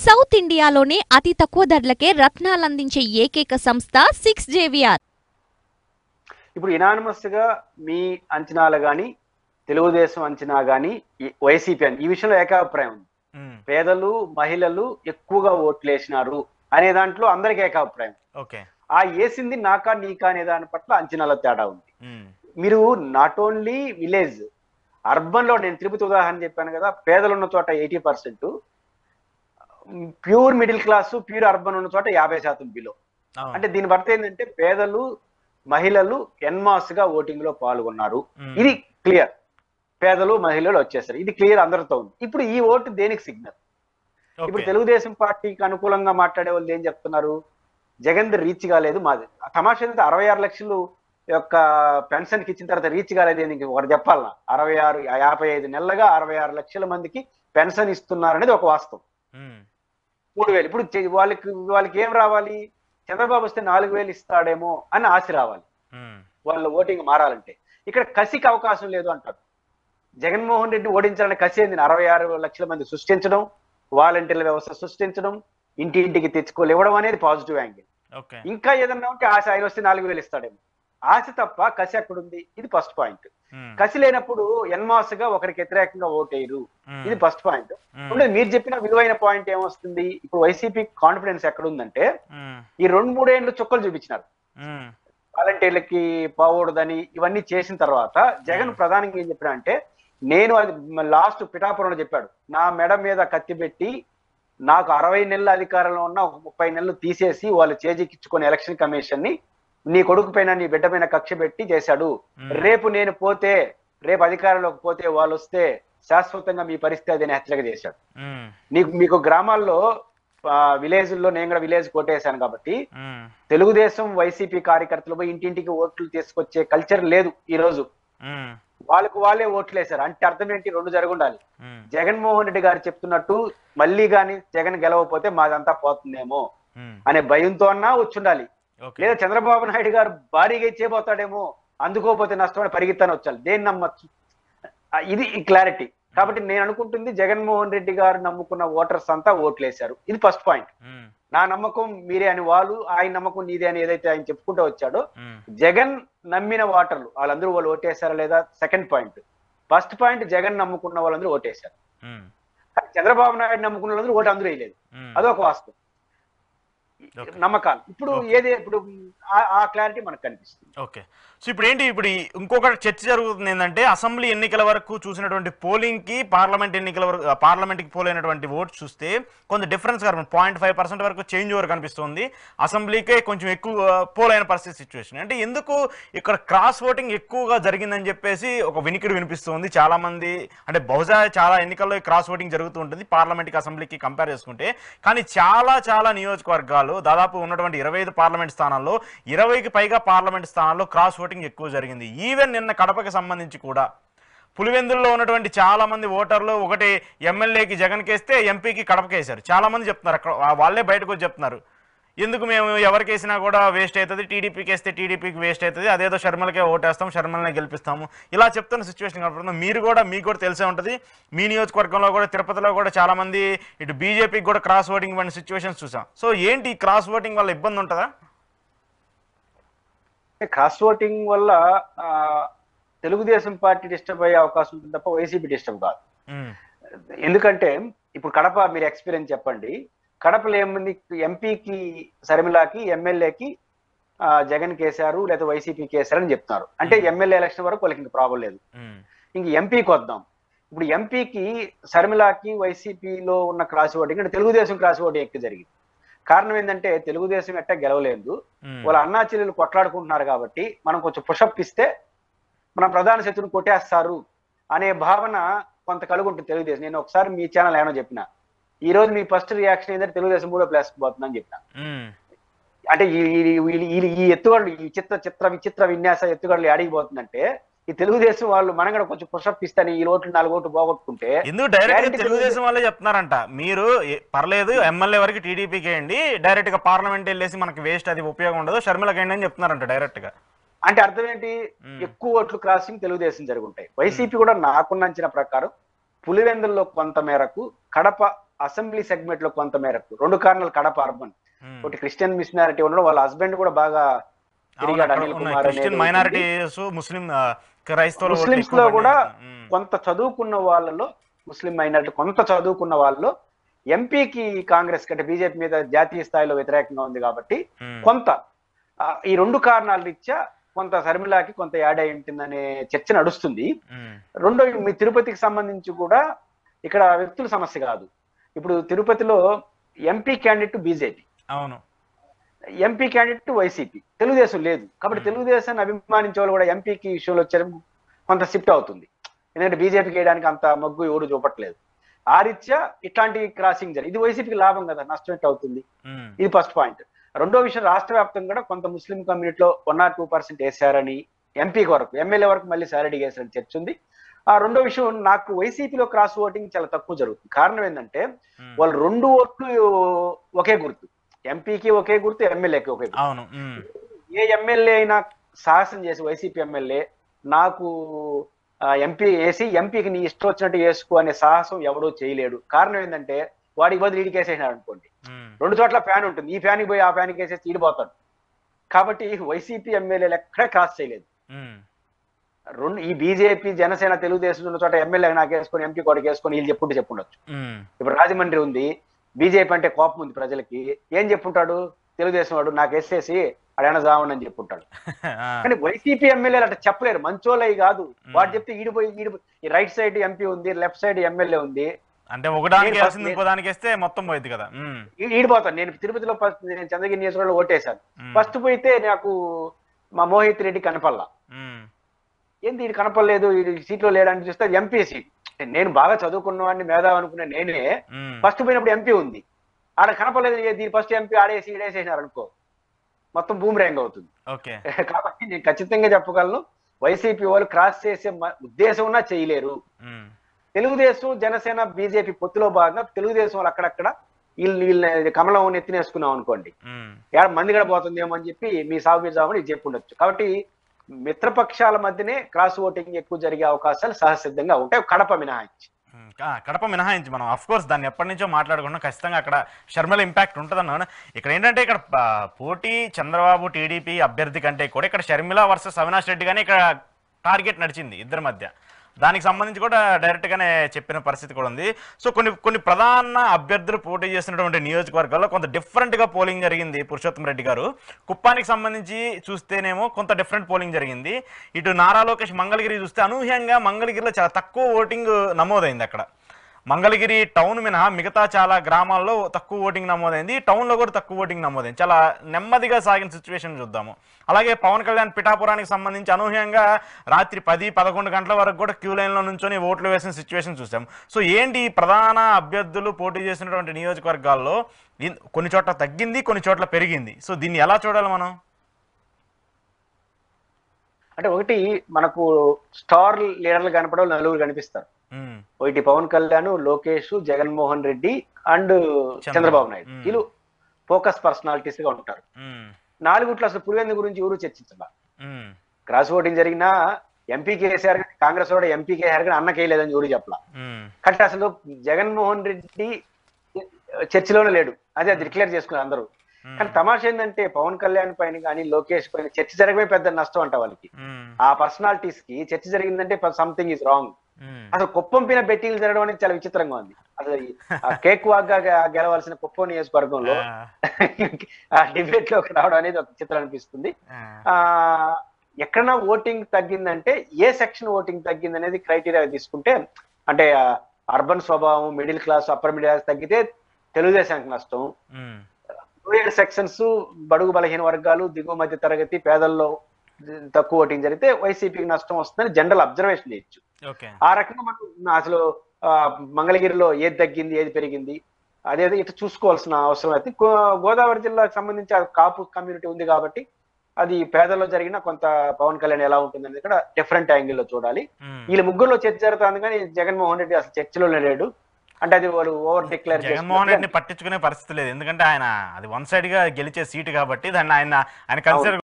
South ఇండియాలోనే అతి తక్కువ ధరలకే రత్నాలందించే ఏకైక సంస్థ 6JVR. ఇప్పుడు ఇనానిమస్ గా మీ అంచనాలు గాని తెలుగుదేశం అంచనా గాని వైసీపీ ఈ విషయంలో ఏకాభిప్రాయం ఉంది. పేదలు మహిళలు ఎక్కువగా ఓట్లు వేసినారు అనే దాంట్లో అందరికి ఏకాభిప్రాయం. ఆ వేసింది నాకా నీకా అనే దాని పట్ల అంచనాల తేడా ఉంది. మీరు నాట్ ఓన్లీ విలేజ్, అర్బన్ లో, నేను తిరుపతి ఉదాహరణ చెప్పాను కదా, పేదలు ఉన్న చోట 80%, pure middle class pure urban ఉన్న చోట 50% బిలో. అంటే దీని బట్టి ఏంటంటే పేదలు మహిళలు ఎన్మాస్ గా ఓటింగ్ లో పాల్గొన్నారు. ఇది క్లియర్. పేదలు మహిళలు వచ్చేసారు, ఇది క్లియర్ అందరితో ఉంది. ఇప్పుడు ఈ ఓటు దేనికి సిగ్నల్? ఇప్పుడు తెలుగుదేశం పార్టీకి అనుకూలంగా మాట్లాడే వాళ్ళు ఏం చెప్తున్నారు? జగన్ రీచ్ కాలేదు. మాది తమాషా 66 లక్షలు యొక్క పెన్షన్ కి ఇచ్చిన తర్వాత రీచ్ కాలేదు. ఒకటి చెప్పాలన్నా, 55 నెలలుగా 66 లక్షల మందికి పెన్షన్ ఇస్తున్నారనేది ఒక వాస్తవం. 3000. ఇప్పుడు వాళ్ళకి ఏం రావాలి? చంద్రబాబు వస్తే 4000 ఇస్తాడేమో అని ఆశ రావాలి వాళ్ళ ఓటింగ్ మారాలంటే. ఇక్కడ కసికి అవకాశం లేదు అంటారు. జగన్మోహన్ రెడ్డి ఓడించాలని కసి ఏంది? 66 లక్షల మంది సృష్టించడం, వాలంటీర్ల వ్యవస్థ సృష్టించడం, ఇంటింటికి తెచ్చుకోలేవడం అనేది పాజిటివ్ యాంగిల్. ఇంకా ఏదన్నా ఉంటే ఆశ, ఆయన వస్తే 4000 ఇస్తాడేమో ఆశ తప్ప కసి ఎక్కడుంది? ఇది ఫస్ట్ పాయింట్. కసి లేనప్పుడు ఎన్మాస్ గా ఒకరికి వ్యతిరేకంగా ఓటేయరు. ఇది ఫస్ట్ పాయింట్. మీరు చెప్పిన విలువైన పాయింట్ ఏమొస్తుంది? ఇప్పుడు వైసీపీ కాన్ఫిడెన్స్ ఎక్కడుందంటే, ఈ 2-3 ఏళ్ళు చుక్కలు చూపించినారు. వాలంటీర్లకి పోకూడదని ఇవన్నీ చేసిన తర్వాత జగన్ ప్రధానంగా ఏం చెప్పినా అంటే, నేను అది లాస్ట్ పిఠాపురంలో చెప్పాడు, నా మెడ మీద కత్తి పెట్టి నాకు 60 నెలల అధికారంలో ఉన్న 30 నెలలు తీసేసి వాళ్ళు చేజిక్కించుకొని ఎలక్షన్ కమిషన్ ని నీ కొడుకు పైన నీ బిడ్డ పైన కక్ష పెట్టి చేశాడు. రేపు నేను పోతే, రేపు అధికారంలోకి పోతే వాళ్ళు వస్తే శాశ్వతంగా మీ పరిస్థితి అదే హెచ్చరిక చేశాడు. మీకు గ్రామాల్లో విలేజ్ల్లో, నేను కూడా విలేజ్ కోటేశాను కాబట్టి తెలుగుదేశం వైసీపీ కార్యకర్తలు పోయి ఇంటింటికి ఓట్లు తీసుకొచ్చే కల్చర్ లేదు ఈ రోజు. వాళ్ళే ఓట్లు వేశారు. అంటే అర్థం ఏంటి? 2 జరుగుండాలి. జగన్మోహన్ రెడ్డి గారు చెప్తున్నట్టు మళ్ళీ గాని జగన్ గెలవకపోతే మాదంతా పోతుందేమో అనే భయంతో అన్నా వచ్చుండాలి. లేదా చంద్రబాబు నాయుడు గారు భారీగా ఇచ్చేపోతాడేమో, అందుకోపోతే నష్టం పరిగెత్తాను వచ్చాలి. దేన్ని నమ్మచ్చు? ఇది క్లారిటీ. కాబట్టి నేను అనుకుంటుంది, జగన్మోహన్ రెడ్డి గారు నమ్ముకున్న ఓటర్స్ అంతా ఓట్లేశారు. ఇది ఫస్ట్ పాయింట్. నా నమ్మకం మీరే అని వాళ్ళు, ఆయన నమ్మకం నీదే అని ఏదైతే ఆయన చెప్పుకుంటూ వచ్చాడో, జగన్ నమ్మిన ఓటర్లు వాళ్ళందరూ వాళ్ళు ఓటేశారా లేదా second point. First point, Jagan నమ్ముకున్న వాళ్ళందరూ ఓటేశారు. చంద్రబాబు నాయుడు నమ్ముకున్న వాళ్ళందరూ ఓటు అందరూ వేయలేదు. అదొక వాస్తవం. నమ్మకాలు ఇప్పుడు ఇప్పుడు ఆ క్లారిటీ మనకు కనిపిస్తుంది. ఓకే. సో ఇప్పుడు ఏంటి, ఇప్పుడు ఇంకొక చర్చ జరుగుతుంది ఏంటంటే, అసెంబ్లీ ఎన్నికల వరకు చూసినటువంటి పోలింగ్ కి పార్లమెంట్ ఎన్నికల వరకు, పార్లమెంట్కి పోల్ అయినటువంటి ఓట్స్ చూస్తే కొంచెం డిఫరెన్స్ 0.5% వరకు చేంజ్ ఓవర్ కనిపిస్తుంది. అసెంబ్లీకే కొంచెం ఎక్కువ పోల్ అయిన పరిస్థితి సిచ్యువేషన్. అంటే ఎందుకు ఇక్కడ క్రాస్ ఓటింగ్ ఎక్కువగా జరిగిందని చెప్పేసి ఒక వినికిడి వినిపిస్తుంది చాలా మంది. అంటే బహుశా చాలా ఎన్నికల్లో క్రాస్ ఓటింగ్ జరుగుతూ ఉంటుంది పార్లమెంట్కి అసెంబ్లీకి కంపేర్ చేసుకుంటే. కానీ చాలా నియోజకవర్గాలు, దాదాపు ఉన్నటువంటి 25 పార్లమెంట్ స్థానాల్లో 20కి పైగా పార్లమెంట్ స్థానాల్లో క్రాస్ ఓటింగ్ ఎక్కువ జరిగింది. ఈవెన్ నిన్న కడపకి సంబంధించి కూడా పులివెందుల్లో ఉన్నటువంటి చాలా మంది ఓటర్లు ఒకటి ఎమ్మెల్యేకి జగన్ కేస్తే ఎంపీకి కడపకేశారు. చాలా మంది చెప్తున్నారు, అక్కడ వాళ్ళే బయటకు వచ్చి చెప్తున్నారు, ఎందుకు మేము ఎవరికేసినా కూడా వేస్ట్ అవుతుంది, టీడీపీకి వేస్తే టీడీపీకి వేస్ట్ అవుతుంది, అదేదో షర్మిలకే ఓటేస్తాం, షర్మిలనే గెలిపిస్తాము, ఇలా చెప్తున్న సిచ్యువేషన్ కనపడుతుంది. మీకు కూడా తెలిసే ఉంటుంది, మీ నియోజకవర్గంలో కూడా తిరుపతిలో కూడా చాలా మంది ఇటు బీజేపీకి కూడా క్రాస్ ఓటింగ్ వంటి సిచ్యువేషన్స్ చూసాం. సో ఏంటి క్రాస్ ఓటింగ్ వల్ల ఇబ్బంది ఉంటుందా? క్రాస్ ఓటింగ్ వల్ల తెలుగుదేశం పార్టీ డిస్టర్బ్ అయ్యే అవకాశం ఉంటుంది తప్ప వైసీపీ డిస్టర్బ్ కాదు. ఎందుకంటే ఇప్పుడు కడప మీరు ఎక్స్పీరియన్స్ చెప్పండి. కడపలో ఏముంది? ఎంపీకి షర్మిలకి, ఎమ్మెల్యేకి జగన్ కేసారు లేదా వైసీపీ కేసారని చెప్తున్నారు. అంటే ఎమ్మెల్యే ఎలక్షన్ వరకు వాళ్ళకి ఇంక ప్రాబ్లం లేదు. ఇంక ఎంపీకి వద్దాం. ఇప్పుడు ఎంపీకి షర్మిలకి వైసీపీలో ఉన్న క్రాస్ ఓటింగ్ అంటే తెలుగుదేశం క్రాస్ ఓటింగ్ ఎక్కువ జరిగింది. కారణం ఏంటంటే తెలుగుదేశం ఎట్టా గెలవలేదు, వాళ్ళ అన్నా చెల్లెలు కొట్లాడుకుంటున్నారు కాబట్టి మనం కొంచెం పుషప్ ఇస్తే మన ప్రధాన శత్రువుని కొట్టేస్తారు అనే భావన కొంత కలుగుంటుంది తెలుగుదేశం. నేను ఒకసారి మీ ఛానల్ ఏమో చెప్పిన, ఈ రోజు మీ ఫస్ట్ రియాక్షన్ ఏంటంటే తెలుగుదేశం కూడా ప్లేస్ పోతుందని చెప్పిన. అంటే ఈ ఎత్తుగడలు, ఈ విచిత్ర విన్యాస ఎత్తుగడలు అడిగిపోతుందంటే ఈ తెలుగుదేశం వాళ్ళు మనం కూడా కొంచెం పుషప్ ఇస్తాను, ఈ 4 ఓట్లు పోగొట్టుకుంటే ఎందుకు డైరెక్ట్ తెలుగుదేశం వాళ్ళే చెప్తున్నారంట, మీరు పర్లేదు ఎమ్మెల్యే వరకు టీడీపీకి వేయండి, డైరెక్ట్ గా పార్లమెంట్ వెళ్ళేసి మనకి వేస్ట్, అది ఉపయోగం ఉండదు, షర్మిలకి వేయండి అని చెప్తున్నారంట డైరెక్ట్ గా. అంటే అర్థం ఏంటి? ఎక్కువ ఓట్లు క్రాసింగ్ తెలుగుదేశం జరుగుంటాయి. వైసీపీ కూడా నాకున్న అంచనా ప్రకారం పులివెందుల్లో కొంత మేరకు, కడప అసెంబ్లీ సెగ్మెంట్ లో కొంత మేరకు 2 కారణాలు కడప అర్బన్. ఒకటి క్రిస్టియన్ మిషనారిటీ ఉండడం, వాళ్ళ హస్బెండ్ కూడా బాగా తిరిగాడు అనిల్ కుమార్ క్రిస్టియన్ మైనారిటీస్ ముస్లిం క్రైస్తవులు ముస్లిమ్స్ లో కూడా కొంత చదువుకున్న వాళ్ళలో, ముస్లిం మైనారిటీ కొంత చదువుకున్న వాళ్ళలో ఎంపీకి కాంగ్రెస్ కంటే బీజేపీ మీద జాతీయ స్థాయిలో వ్యతిరేకంగా ఉంది కాబట్టి కొంత ఈ 2 కారణాల రీత్యా కొంత శర్మిలాకి కొంత యాడ్ అయి ఉంటుందనే చర్చ నడుస్తుంది. రెండో, మీ తిరుపతికి సంబంధించి కూడా ఇక్కడ వ్యక్తుల సమస్య కాదు. ఇప్పుడు తిరుపతిలో ఎంపీ క్యాండిడేట్ బీజేపీ, అవును, ఎంపీ క్యాండిడేట్ వైసీపీ, తెలుగుదేశం లేదు. కాబట్టి తెలుగుదేశాన్ని అభిమానించే వాళ్ళు కూడా ఎంపీకి విషయంలో వచ్చారు కొంత షిఫ్ట్ అవుతుంది. ఎందుకంటే బీజేపీకి వేయడానికి అంత మగ్గు ఎవరు చూపట్లేదు. ఆ రీత్యా ఇట్లాంటి క్రాసింగ్ జరిగింది. ఇది వైసీపీకి లాభం కదా, నష్టం ఎట్ అవుతుంది. ఇది ఫస్ట్ పాయింట్. రెండో విషయం, రాష్ట్ర వ్యాప్తంగా కూడా కొంత ముస్లిం కమ్యూనిటీలో 1 or 2% వేశారని, ఎంపీకి వరకు, ఎమ్మెల్యే వరకు మళ్ళీ సాలరీ వేశారని చర్చ ఉంది. ఆ రెండో విషయం, నాకు వైసీపీలో క్రాస్ ఓటింగ్ చాలా తక్కువ జరుగుతుంది. కారణం ఏంటంటే వాళ్ళు 2 ఓట్లు ఒకే గుర్తు, ఎంపీకి ఒకే గుర్తు, ఎమ్మెల్యేకి ఒకే గుర్తు. ఏ ఎమ్మెల్యే అయినా సాహసం చేసి వైసీపీ ఎమ్మెల్యే నాకు ఎంపీ వేసి ఎంపీకి నీ ఇష్టం వచ్చినట్టు వేసుకో అనే సాహసం ఎవడో చేయలేడు. కారణం ఏంటంటే వాడికి బదులు ఈడికి వేసేసినాడు అనుకోండి, 2 చోట్ల ఫ్యాన్ ఉంటుంది, ఈ ఫ్యాన్కి పోయి ఆ ఫ్యాన్కి వేసేసి ఈడిపోతాడు. కాబట్టి వైసీపీ ఎమ్మెల్యేలు ఎక్కడే క్రాస్ చేయలేదు. ఈ బీజేపీ, జనసేన, తెలుగుదేశం ఉన్న చోట ఎమ్మెల్యే నాకు వేసుకొని ఎంపీ కూడా వేసుకొని వీళ్ళు చెప్పుండొచ్చు. ఇప్పుడు రాజమండ్రి ఉంది, బీజేపీ అంటే కోపం ఉంది ప్రజలకి, ఏం చెప్పుంటాడు తెలుగుదేశం వాడు, నాకు వేసేసి అడైనా జావన్ అని చెప్పుంటాడు. కానీ వైసీపీ ఎమ్మెల్యేలు అట్లా చెప్పలేరు, మంచోళ్ళవి కాదు. వాడు చెప్తే ఈ రైట్ సైడ్ ఎంపీ ఉంది, లెఫ్ట్ సైడ్ ఎమ్మెల్యే ఉంది అంటే ఒకదానికి ఇంకోదానికి వేస్తే మొత్తం పోయింది కదా, ఈడిపోతాను. నేను తిరుపతిలో నేను చంద్రగిరి నియోజకవర్గంలో ఓటేశాను. ఫస్ట్ పోయితే నాకు మా మోహిత్ రెడ్డి కనపల్లా. ఏంది ఇది కనపడలేదు, ఇది సీట్లో లేడానికి చూస్తే ఎంపీ సీట్. నేను బాగా చదువుకున్న వాడిని, మేధావి అనుకునే నేనే ఫస్ట్ పోయినప్పుడు ఎంపీ ఉంది, ఆడ కనపడలేదు. దీని ఫస్ట్ ఎంపీ ఆడేసి ఈడేసేసినారు అనుకో, మొత్తం బూమరాంగ్ అవుతుంది. కాబట్టి నేను ఖచ్చితంగా చెప్పగలను, వైసీపీ వాళ్ళు క్రాస్ చేసే ఉద్దేశం ఉన్నా చేయలేరు. తెలుగుదేశం, జనసేన, బీజేపీ పొత్తులో భాగంగా తెలుగుదేశం వాళ్ళు అక్కడక్కడ వీళ్ళని కమలం ఎత్తినేసుకున్నాం అనుకోండి, మంది కూడా పోతుందేమో అని చెప్పి మీ సాగు మీద సాగు ఇది చెప్పి ఉండొచ్చు. కాబట్టి మిత్రపక్షాల మధ్యనే క్రాస్ ఓటింగ్ ఎక్కువ జరిగే అవకాశాలు సహసిద్ధంగా ఉంటాయి, కడప మినహాయించి. మనం అఫ్ కోర్స్ దాన్ని ఎప్పటి నుంచో మాట్లాడుకున్నాం, ఖచ్చితంగా అక్కడ షర్మిల ఇంపాక్ట్ ఉంటుందన్నాను. ఇక్కడ ఏంటంటే ఇక్కడ పోటీ చంద్రబాబు టీడీపీ అభ్యర్థి కంటే కూడా ఇక్కడ షర్మిల వర్సెస్ అవినాష్ రెడ్డి గానీ ఇక్కడ టార్గెట్ నడిచింది ఇద్దరి మధ్య. దానికి సంబంధించి కూడా డైరెక్ట్గానే చెప్పిన పరిస్థితి కూడా ఉంది. సో కొన్ని ప్రధాన అభ్యర్థులు పోటీ చేసినటువంటి నియోజకవర్గాల్లో కొంత డిఫరెంట్గా పోలింగ్ జరిగింది. పురుషోత్తం రెడ్డి గారు కుప్పానికి సంబంధించి చూస్తేనేమో కొంత డిఫరెంట్ పోలింగ్ జరిగింది. ఇటు నారా లోకేష్ మంగళగిరి చూస్తే అనూహ్యంగా మంగళగిరిలో చాలా తక్కువ ఓటింగ్ నమోదైంది. అక్కడ మంగళగిరి టౌన్ మినహా మిగతా చాలా గ్రామాల్లో తక్కువ ఓటింగ్ నమోదైంది, టౌన్లో కూడా తక్కువ ఓటింగ్ నమోదైంది. చాలా నెమ్మదిగా సాగిన సిచ్యువేషన్ చూద్దాము. అలాగే పవన్ కళ్యాణ్ పిఠాపురానికి సంబంధించి అనూహ్యంగా రాత్రి 10-11 గంటల వరకు కూడా క్యూ లైన్లో నుంచొని ఓట్లు వేసిన సిచ్యువేషన్ చూసాం. సో ఏంటి ప్రధాన అభ్యర్థులు పోటీ చేసినటువంటి నియోజకవర్గాల్లో కొన్ని చోట్ల తగ్గింది, కొన్ని చోట్ల పెరిగింది. సో దీన్ని ఎలా చూడాలి మనం? అంటే ఒకటి, మనకు స్టార్ లీడర్లు కనపడే నలుగురు కనిపిస్తారు. ఒకటి పవన్ కళ్యాణ్, లోకేష్, జగన్మోహన్ రెడ్డి అండ్ చంద్రబాబు నాయుడు. వీళ్ళు ఫోకస్ పర్సనాలిటీస్ గా ఉంటారు. 4 అసలు పులివెందు గురించి ఎవరు చర్చించాల. క్రాస్ ఓటింగ్ జరిగినా ఎంపీకి వేసారు, కాంగ్రెస్ కూడా ఎంపీకి వేసారు, కానీ అన్నకి వేయలేదని ఎవరు చెప్పలా. కాబట్టి అసలు జగన్మోహన్ రెడ్డి చర్చలోనే లేడు, అది డిక్లేర్ చేసుకున్నారు అందరూ. కానీ తమాషా ఏంటంటే పవన్ కళ్యాణ్ పైన కానీ లోకేష్ పైన చర్చ జరగమే పెద్ద నష్టం అంట వాళ్ళకి. ఆ పర్సనాలిటీస్ కి చర్చ జరిగిందంటే సంథింగ్ ఈజ్ రాంగ్. అసలు కుప్పం పైన బెట్టింగ్లు జరగడం అనేది చాలా విచిత్రంగా ఉంది. అసలు కేక్ వాగ్గా గెలవాల్సిన కుప్పం నియోజకవర్గంలో ఆ డిబేట్ లోకి రావడం అనేది ఒక చిత్రం అనిపిస్తుంది. ఎక్కడన్నా ఓటింగ్ తగ్గిందంటే ఏ సెక్షన్ ఓటింగ్ తగ్గింది అనేది క్రైటీరియా తీసుకుంటే, అంటే అర్బన్ స్వభావం, middle class, upper middle class తగ్గితే తెలుగుదేశానికి నష్టం. రూరల్ సెక్షన్స్, బడుగు బలహీన వర్గాలు, దిగువ మధ్య తరగతి, పేదల్లో తక్కువ ఓటింగ్ జరిగితే వైసీపీకి నష్టం వస్తుందని జనరల్ అబ్జర్వేషన్ చేయొచ్చు. ఆ రకంగా మనం అసలు మంగళగిరిలో ఏది తగ్గింది, ఏది పెరిగింది అదేదో ఇట్లా చూసుకోవాల్సిన అవసరం అయితే. గోదావరి జిల్లాకు సంబంధించి కాపు కమ్యూనిటీ ఉంది కాబట్టి అది పేదల్లో జరిగిన కొంత పవన్ కళ్యాణ్ ఎలా ఉంటుంది అనేది కూడా డిఫరెంట్ యాంగిల్లో చూడాలి. వీళ్ళ ముగ్గురులో చర్చ జరుగుతుంది, కానీ జగన్మోహన్ రెడ్డి అసలు చర్చలోనే లేడు. అంటే అది వాళ్ళు ఓవర్ డిక్లేర్ జగన్మోహన్ రెడ్డిని పట్టించుకునే పరిస్థితి లేదు, ఎందుకంటే ఆయన అది 1 సైడ్ గా గెలిచే సీటు కాబట్టి దాన్ని ఆయన కన్సిడర్